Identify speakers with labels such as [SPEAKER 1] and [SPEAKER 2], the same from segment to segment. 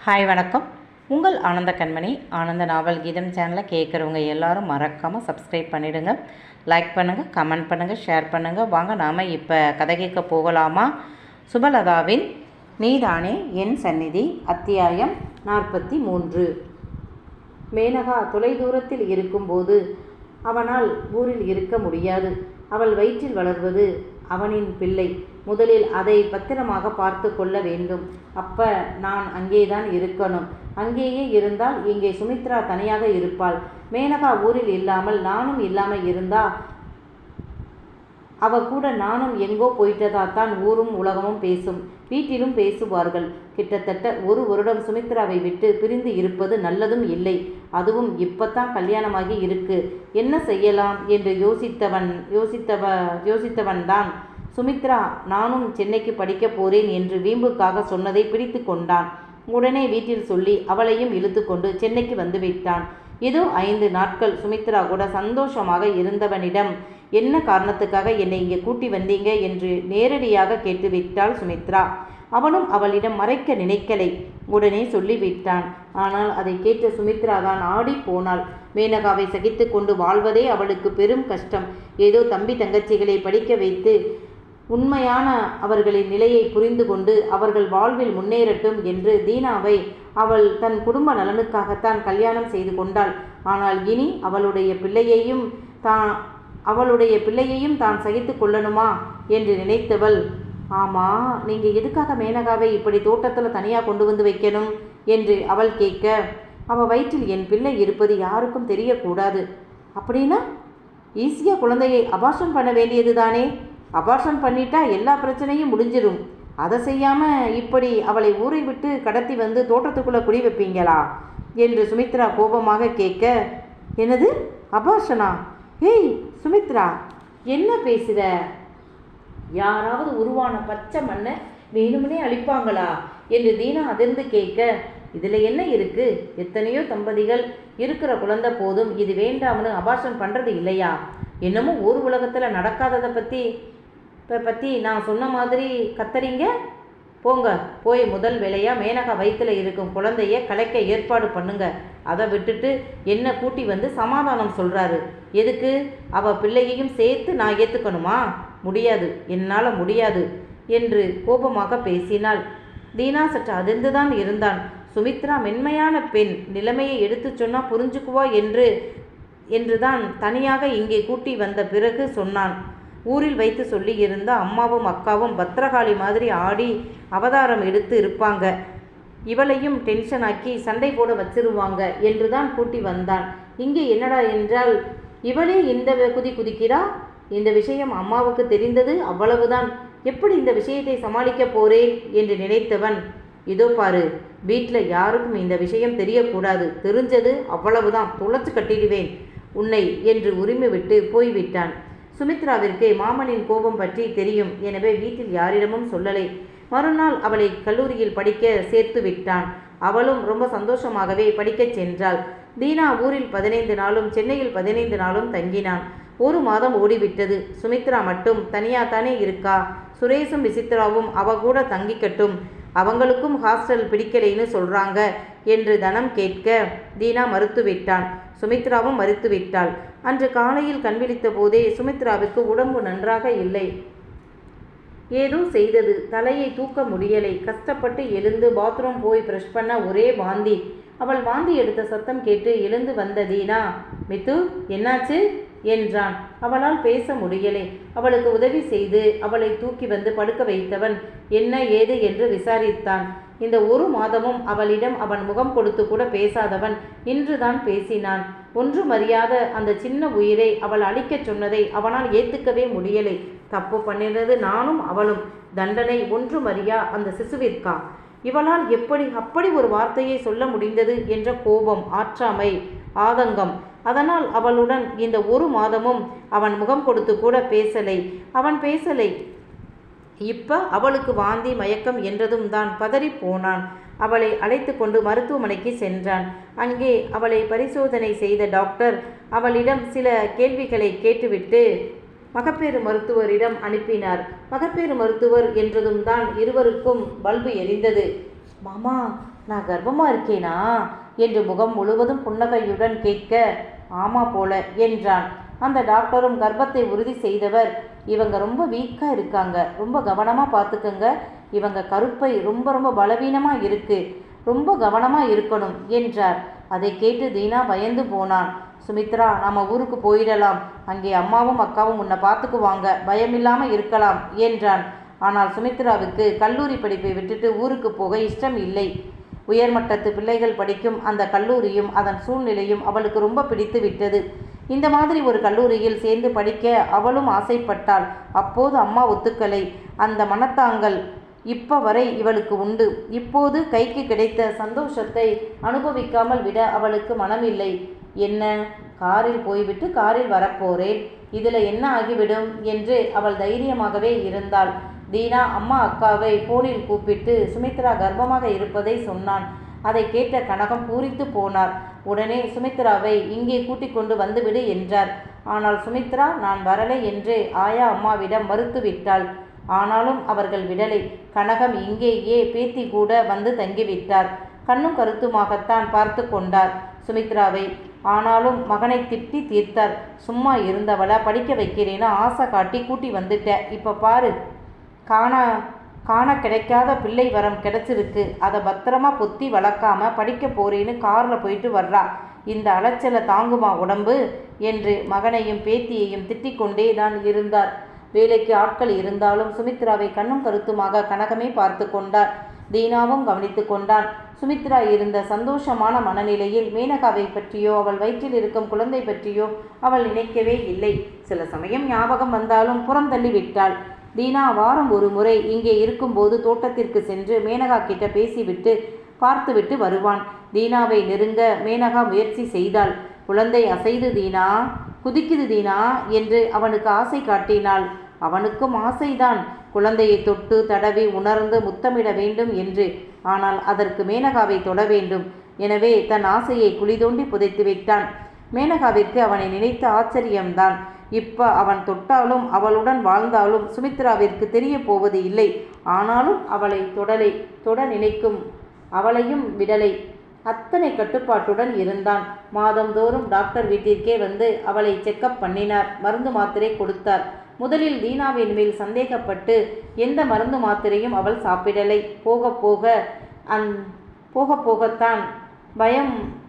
[SPEAKER 1] Hi வணக்கம். உங்கள் ஆனந்த கண்மணி ஆனந்த நாவல் கீதம் சேனலை கேட்குறவங்க எல்லாரும் மறக்காமல் சப்ஸ்கிரைப் பண்ணிவிடுங்க. லைக் பண்ணுங்கள், கமெண்ட் பண்ணுங்கள், ஷேர் பண்ணுங்கள். வாங்க நாம் இப்போ கதை கேட்க போகலாமா? சுபலதாவின் நீதானே என் சந்நிதி, அத்தியாயம் 43. மேனகா தொலைதூரத்தில் இருக்கும்போது அவனால் ஊரில் இருக்க முடியாது. அவள் வயிற்றில் வளர்வது அவனின் பிள்ளை. முதலில் அதை பத்திரமாக பார்த்து கொள்ள வேண்டும். அப்ப நான் அங்கேதான் இருக்கணும். அங்கேயே இருந்தால் இங்கே சுமித்ரா தனியாக இருப்பாள். மேனகா ஊரில் இல்லாமல் நானும் இல்லாமல் இருந்தா அவ கூட நானும் எங்கோ போயிட்டதாத்தான் ஊரும் உலகமும் பேசும், வீட்டிலும் பேசுவார்கள். கிட்டத்தட்ட 1 வருடம் சுமித்ராவை விட்டு பிரிந்து இருப்பது நல்லதும் இல்லை. அதுவும் இப்பத்தான் கல்யாணமாகி இருக்கு. என்ன செய்யலாம் என்று யோசித்தவன்தான் சுமித்ரா நானும் சென்னைக்கு படிக்க போறேன் என்று வீம்புக்காக சொன்னதை பிடித்து கொண்டான். உடனே வீட்டில் சொல்லி அவளையும் இழுத்து கொண்டு சென்னைக்கு வந்துவிட்டான். ஏதோ 5 நாட்கள் சுமித்ரா கூட சந்தோஷமாக இருந்தவனிடம் என்ன காரணத்துக்காக என்னை இங்கே கூட்டி வந்தீங்க என்று நேரடியாக கேட்டுவிட்டாள் சுமித்ரா. அவனும் அவளிடம் மறைக்க நினைக்கலை. உடனே சொல்லிவிட்டான். ஆனால் அதை கேட்ட சுமித்ரா தான் ஆடி போனாள். மேனகாவை சகித்து கொண்டு வாழ்வதே அவளுக்கு பெரும் கஷ்டம். ஏதோ தம்பி தங்கச்சிகளை படிக்க வைத்து உண்மையான அவர்களின் நிலையை புரிந்து கொண்டு அவர்கள் வாழ்வில் முன்னேறட்டும் என்று தீனாவை அவள் தன் குடும்ப நலனுக்காகத்தான் கல்யாணம் செய்து கொண்டாள். ஆனால் இனி அவளுடைய பிள்ளையையும் தான் சகித்து கொள்ளணுமா என்று நினைத்தவள், ஆமா, நீங்க எதுக்காக மேனகாவை இப்படி தோட்டத்தில் தனியாக கொண்டு வந்து வைக்கணும் என்று அவள் கேட்க, அவள் வயிற்றில் என் பிள்ளை இருப்பது யாருக்கும் தெரியக்கூடாது. அப்படின்னா ஈஸியாக குழந்தையை அபார்ஷன் பண்ண வேண்டியது தானே? அபார்ஷன் பண்ணிட்டா எல்லா பிரச்சனையும் முடிஞ்சிடும். அதை செய்யாமல் இப்படி அவளை ஊரை விட்டு கடத்தி வந்து தோட்டத்துக்குள்ளே குடி வைப்பீங்களா என்று சுமித்ரா கோபமாக கேட்க, என்னது அபார்ஷனா? ஏய் சுமித்ரா, என்ன பேசுகிற? யாராவது உருவான பச்சை மண்ணை வேணுமனே அழிப்பாங்களா என்று தீனா அதிர்ந்து கேட்க, இதில் என்ன இருக்கு? எத்தனையோ தம்பதிகள் இருக்கிற குழந்தை போதும், இது வேண்டாம்னு அபார்ஷன் பண்ணுறது இல்லையா? என்னமோ ஊர் உலகத்தில் நடக்காததை பற்றி நான் சொன்ன மாதிரி கத்தறீங்க. போங்க, போய் முதல் வேலையாக மேனகா வயிற்றில் இருக்கும் குழந்தைய கலைக்க ஏற்பாடு பண்ணுங்க. அதை விட்டுட்டு என்ன கூட்டி வந்து சமாதானம் சொல்கிறாரு. எதுக்கு? அவள் பிள்ளையையும் சேர்த்து நான் ஏற்றுக்கணுமா? முடியாது, என்னால் முடியாது என்று கோபமாக பேசினாள். தீனா சற்று அதிர்ந்துதான் இருந்தான். சுமித்ரா மென்மையான பெண், நிலைமையை எடுத்து சொன்னால் புரிஞ்சுக்குவா என்றுதான் தனியாக இங்கே கூட்டி வந்த பிறகு சொன்னான். ஊரில் வைத்து சொல்லி இருந்த அம்மாவும் அக்காவும் பத்திரகாளி மாதிரி ஆடி அவதாரம் எடுத்து இருப்பாங்க. இவளையும் டென்ஷன் ஆக்கி சண்டை போட வச்சிருவாங்க என்றுதான் கூட்டி வந்தான். இங்கே என்னடா என்றால் இவளே இந்த குதிக்கிறா. இந்த விஷயம் அம்மாவுக்கு தெரிந்தது, அவ்வளவுதான். எப்படி இந்த விஷயத்தை சமாளிக்க போறேன் என்று நினைத்தவன், இதோ பாரு, வீட்டில் யாருக்கும் இந்த விஷயம் தெரியக்கூடாது. தெரிஞ்சது அவ்வளவுதான், துளைச்சு கட்டிடுவேன் உன்னை என்று உரிமை விட்டு போய்விட்டான். சுமித்ராவிற்கு மாமனின் கோபம் பற்றி தெரியும். எனவே வீட்டில் யாரிடமும் சொல்லலை. மறுநாள் அவளை கல்லூரியில் படிக்க சேர்த்து விட்டான். அவளும் ரொம்ப சந்தோஷமாகவே படிக்கச் சென்றாள். தீனா ஊரில் 15 நாளும் சென்னையில் 15 நாளும் தங்கினான். 1 மாதம் ஓடிவிட்டது. சுமித்ரா மட்டும் தனியாத்தானே இருக்கா. சுரேஷும் விசித்ராவும் அவ கூட தங்கிக்கட்டும், அவங்களுக்கும் ஹாஸ்டல் பிடிக்கலைன்னு சொல்கிறாங்க என்று தனம் கேட்க தீனா மறுத்துவிட்டான். சுமித்ராவும் மறுத்துவிட்டாள். அன்று காலையில் கண்விழித்த போதே சுமித்ராவுக்கு உடம்பு நன்றாக இல்லை. ஏதோ செய்தது. தலையை தூக்க முடியலை. கஷ்டப்பட்டு எழுந்து பாத்ரூம் போய் ப்ரஷ் பண்ண ஒரே வாந்தி. அவள் வாந்தி எடுத்த சத்தம் கேட்டு எழுந்து வந்த தீனா, மித்து என்னாச்சு என்றான். அவளால் பேச முடியலை. அவளுக்கு உதவி செய்து அவளை தூக்கி வந்து படுக்க வைத்தவன் என்ன ஏது என்று விசாரித்தான். இந்த 1 மாதமும் அவளிடம் அவன் முகம் கொடுத்து கூட பேசாதவன் இன்றுதான் பேசினான். ஒன்றும் அறியாத அந்த சின்ன உயிரை அவள் அழிக்கச் சொன்னதை அவனால் ஏற்றுக்கவே முடியலை. தப்பு பண்ணினது நானும் அவளும். தண்டனை ஒன்றும் அறியா அந்த சிசுவிற்கா? இவளால் அப்படி ஒரு வார்த்தையை சொல்ல முடிந்தது என்ற கோபம், ஆற்றாமை, ஆதங்கம். அதனால் அவளுடன் இந்த 1 மாதமும் அவன் முகம் கொடுத்து கூட அவன் பேசலை. இப்ப அவளுக்கு வாந்தி மயக்கம் என்றதும் தான் பதறி போனான். அவளை அழைத்து கொண்டு மருத்துவமனைக்கு சென்றான். அங்கே அவளை பரிசோதனை செய்த டாக்டர் அவளிடம் சில கேள்விகளை கேட்டுவிட்டு மகப்பேறு மருத்துவரிடம் அனுப்பினார். மகப்பேறு மருத்துவர் என்றதும் தான் இருவருக்கும் பல்பு எரிந்தது. மாமா, நான் கர்ப்பமாக இருக்கேனா என்று முகம் முழுவதும் புன்னகையுடன் கேட்க, ஆமா போல என்றான். அந்த டாக்டரும் கர்ப்பத்தை உறுதி செய்தவர், இவங்க ரொம்ப வீக்காக இருக்காங்க, ரொம்ப கவனமாக பார்த்துக்கங்க, இவங்க கருப்பை ரொம்ப ரொம்ப பலவீனமாக இருக்கு, ரொம்ப கவனமாக இருக்கணும் என்றார். அதை கேட்டு தீனா பயந்து போனான். சுமித்ரா, நம்ம ஊருக்கு போயிடலாம், அங்கே அம்மாவும் அக்காவும் உன்னை பார்த்துக்குவாங்க, பயமில்லாமல் இருக்கலாம் என்றான். ஆனால் சுமித்ராவுக்கு கல்லூரி படிப்பை விட்டுட்டு ஊருக்கு போக இஷ்டம் இல்லை. உயர்மட்டத்து பிள்ளைகள் படிக்கும் அந்த கல்லூரியும் அதன் சூழ்நிலையும் அவளுக்கு ரொம்ப பிடித்து விட்டது. இந்த மாதிரி ஒரு கல்லூரியில் சேர்ந்து படிக்க அவளும் ஆசைப்பட்டாள். அப்போது அம்மா ஒத்துக்கலை. அந்த மனத்தாங்கல் இப்ப வரை இவளுக்கு உண்டு. இப்போது கைக்கு கிடைத்த சந்தோஷத்தை அனுபவிக்காமல் விட அவளுக்கு மனமில்லை. என்ன, காரில் போய்விட்டு காரில் வரப்போறேன், இதில் என்ன ஆகிவிடும் என்று அவள் தைரியமாகவே இருந்தாள். தீனா அம்மா அக்காவை போனில் கூப்பிட்டு சுமித்ரா கர்ப்பமாக இருப்பதை சொன்னான். அதை கேட்ட கனகம் பூரித்து போனார். உடனே சுமித்ராவை இங்கே கூட்டிக் கொண்டு வந்துவிடு என்றார். ஆனால் சுமித்ரா நான் வரலை என்று ஆயா அம்மாவிடம் மறுத்துவிட்டாள். ஆனாலும் அவர்கள் விடலை. கனகம் இங்கேயே பேத்தி கூட வந்து தங்கிவிட்டார். கண்ணும் கருத்துமாகத்தான் பார்த்து கொண்டார் சுமித்ராவை. ஆனாலும் மகனை திட்டி தீர்த்தார். சும்மா இருந்தவளை படிக்க வைக்கிறேன்னு ஆசை காட்டி கூட்டி வந்துட்ட, இப்போ பாரு, காண கிடைக்காத பிள்ளை வரம் கிடைச்சிருக்கு, அதை பத்திரமா பொத்தி வளர்க்காம படிக்க போறேன்னு காரில் போயிட்டு வர்றா, இந்த அலைச்சலை தாங்குமா உடம்பு என்று மகனையும் பேத்தியையும் திட்டிக்கொண்டே தான் இருந்தார். வேலைக்கு ஆட்கள் இருந்தாலும் சுமித்ராவை கண்ணும் கருத்துமாக கனகமே பார்த்து கொண்டார். தீனாவும் கவனித்து கொண்டான். சுமித்ரா இருந்த சந்தோஷமான மனநிலையில் மேனகாவை பற்றியோ அவள் வயிற்றில் இருக்கும் குழந்தை பற்றியோ அவள் நினைக்கவே இல்லை. சில சமயம் ஞாபகம் வந்தாலும் புறம் தள்ளி விட்டாள். தீனா வாரம் ஒரு முறை இங்கே இருக்கும்போது தோட்டத்திற்கு சென்று மேனகா கிட்ட பேசிவிட்டு பார்த்துவிட்டு வருவான். தீனாவை நெருங்க மேனகா முயற்சி செய்தாள். குழந்தை அசைது தீனா, குதிக்குது தீனா என்று அவனுக்கு ஆசை காட்டினாள். அவனுக்கும் ஆசைதான், குழந்தையை தொட்டு தடவி உணர்ந்து முத்தமிட வேண்டும் என்று. ஆனால் அதற்கு மேனகாவை தொட வேண்டும். எனவே தன் ஆசையை குழி தோண்டி புதைத்து விட்டான். மேனகாவிற்கு அவனை நினைத்த ஆச்சரியம்தான். இப்ப அவன் தொட்டாலும் அவளுடன் வாழ்ந்தாலும் சுமித்ராவிற்கு தெரிய போவது இல்லை. ஆனாலும் அவளை தொட நினைக்கும் அவளையும் விடலை. அத்தனை கட்டுப்பாட்டுடன் இருந்தான். மாதந்தோறும் டாக்டர் வீட்டிற்கே வந்து அவளை செக்கப் பண்ணினார். மருந்து மாத்திரை கொடுத்தார். முதலில் தீனாவின் மேல் சந்தேகப்பட்டு எந்த மருந்து மாத்திரையும் அவள் சாப்பிடலை. போக போகத்தான்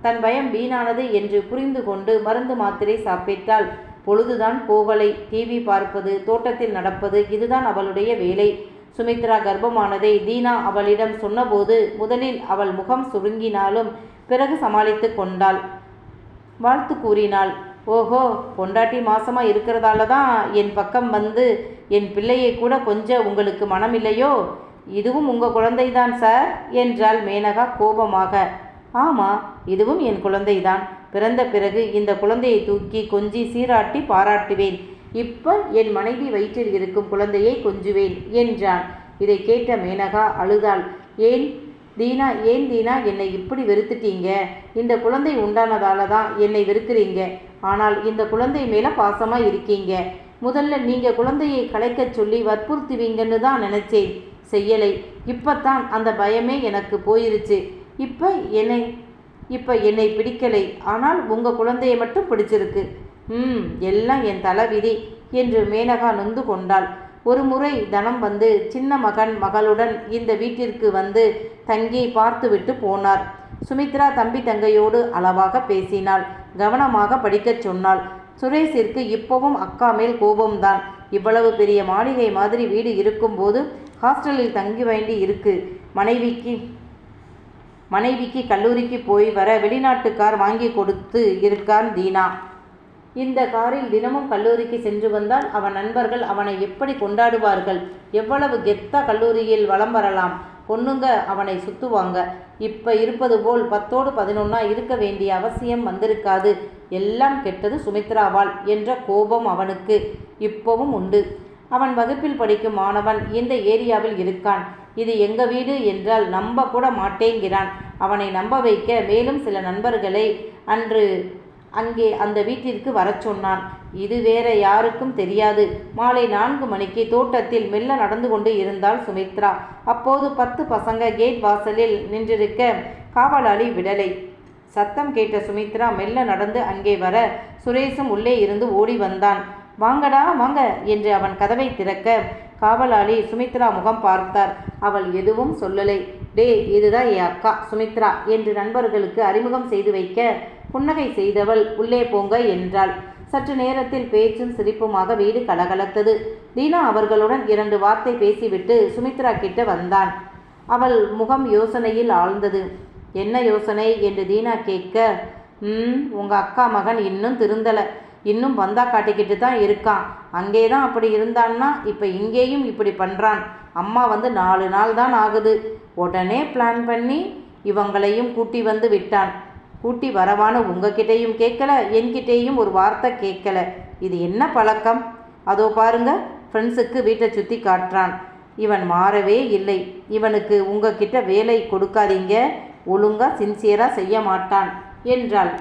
[SPEAKER 1] தன் பயம் வீணானது என்று புரிந்து கொண்டு மருந்து மாத்திரை சாப்பிட்டாள். பொழுதுதான் போகலை. டிவி பார்ப்பது, தோட்டத்தில் நடப்பது, இதுதான் அவளுடைய வேலை. சுமித்ரா கர்ப்பமானதை தீனா அவளிடம் சொன்னபோது முதலில் அவள் முகம் சுருங்கினாலும் பிறகு சமாளித்து கொண்டாள். வாழ்த்து கூறினாள். ஓஹோ, பொண்டாட்டி மாசமா இருக்கிறதால தான் என் பக்கம் வந்து என் பிள்ளையை கூட கொஞ்சம் உங்களுக்கு மனமில்லையோ? இதுவும் உங்கள் குழந்தைதான் சார் என்றாள் மேனகா கோபமாக. ஆமாம், இதுவும் என் குழந்தைதான். பிறந்த பிறகு இந்த குழந்தையை தூக்கி கொஞ்சி சீராட்டி பாராட்டுவேன். இப்ப என் மனைவி வயிற்றில் இருக்கும் குழந்தையை கொஞ்சுவேன் என்றான். இதை கேட்ட மேனகா அழுதாள். ஏன் தீனா என்னை இப்படி வெறுத்துட்டீங்க? இந்த குழந்தை உண்டானதால தான் என்னை வெறுக்கிறீங்க. ஆனால் இந்த குழந்தை மேலே பாசமாக இருக்கீங்க. முதல்ல நீங்கள் குழந்தையை கலைக்கச் சொல்லி வற்புறுத்துவீங்கன்னு தான் நினச்சேன், செய்யலை. இப்போத்தான் அந்த பயமே எனக்கு போயிருச்சு. இப்போ என்னை பிடிக்கலை, ஆனால் உங்கள் குழந்தையை மட்டும் பிடிச்சிருக்கு. எல்லாம் என் தலைவிதி என்று மேனகா நொந்து கொண்டாள். ஒரு முறை தனம் வந்து சின்ன மகன் மகளுடன் இந்த வீட்டிற்கு வந்து தங்கி பார்த்துவிட்டு போனார். சுமித்ரா தம்பி தங்கையோடு அளவாக பேசினாள். கவனமாக படிக்கச் சொன்னாள். சுரேஷிற்கு இப்போவும் அக்கா மேல் கோபம்தான். இவ்வளவு பெரிய மாளிகை மாதிரி வீடு இருக்கும்போது ஹாஸ்டலில் தங்கி வேண்டி இருக்கு. மனைவிக்கு கல்லூரிக்கு போய் வர வெளிநாட்டு கார் வாங்கி கொடுத்து இருக்கான் தீனா. இந்த காரில் தினமும் கல்லூரிக்கு சென்று வந்தால் அவன் நண்பர்கள் அவனை எப்படி கொண்டாடுவார்கள்? எவ்வளவு கெத்தா கல்லூரியில் வலம் வரலாம். பொண்ணுங்க அவனை சுத்துவாங்க. இப்போ இருப்பது போல் 10ஓடு 11 இருக்க வேண்டிய அவசியம் வந்திருக்காது. எல்லாம் கெட்டது சுமித்ராவால் என்ற கோபம் அவனுக்கு இப்போவும் உண்டு. அவன் வகுப்பில் படிக்கும் மாணவன் இந்த ஏரியாவில் இருக்கான். இது எங்க வீடு என்றால் நம்ப கூட மாட்டேங்கிறான். அவனை நம்ப வைக்க மேலும் சில நண்பர்களை அங்கே அந்த வீட்டிற்கு வரச் சொன்னான். இது வேற யாருக்கும் தெரியாது. மாலை 4 மணிக்கு தோட்டத்தில் மெல்ல நடந்து கொண்டு இருந்தாள் சுமித்ரா. அப்போது 10 பசங்க கேட் வாசலில் நின்றிருக்க காவலாளி விடலை. சத்தம் கேட்ட சுமித்ரா மெல்ல நடந்து அங்கே வர சுரேஷும் உள்ளே இருந்து ஓடி வந்தான். வாங்கடா வாங்க என்று அவன் கதவை திறக்க காவலாளி சுமித்ரா முகம் பார்த்தார். அவள் எதுவும் சொல்லலை. டே, இதுதான் என் அக்கா சுமித்ரா என்று நண்பர்களுக்கு அறிமுகம் செய்து வைக்க புன்னகை செய்தவள் உள்ளே போங்க என்றாள். சற்று நேரத்தில் பேச்சும் சிரிப்புமாக வீடு கலகலத்தது. தீனா அவர்களுடன் 2 வார்த்தை பேசிவிட்டு சுமித்ரா கிட்ட வந்தான். அவள் முகம் யோசனையில் ஆழ்ந்தது. என்ன யோசனை என்று தீனா கேட்க, உங்க அக்கா மகன் இன்னும் திருந்தலை, இன்னும் வந்தா காட்டிக்கிட்டு தான் இருக்கான். அங்கே தான் அப்படி இருந்தான்னா இப்போ இங்கேயும் இப்படி பண்ணுறான். அம்மா வந்து 4 நாள் தான் ஆகுது. உடனே பிளான் பண்ணி இவங்களையும் கூட்டி வந்து விட்டான். கூட்டி வரவான்னு உங்ககிட்டையும் கேட்கல, என்கிட்டேயும் ஒரு வார்த்தை கேட்கல. இது என்ன பழக்கம்? அதோ பாருங்க, ஃப்ரெண்ட்ஸுக்கு வீட்டை சுற்றி காட்டுறான். இவன் மாறவே இல்லை. இவனுக்கு உங்ககிட்ட வேலை கொடுக்காதீங்க, ஒழுங்கா சின்சியராக செய்ய மாட்டான் என்றாள்.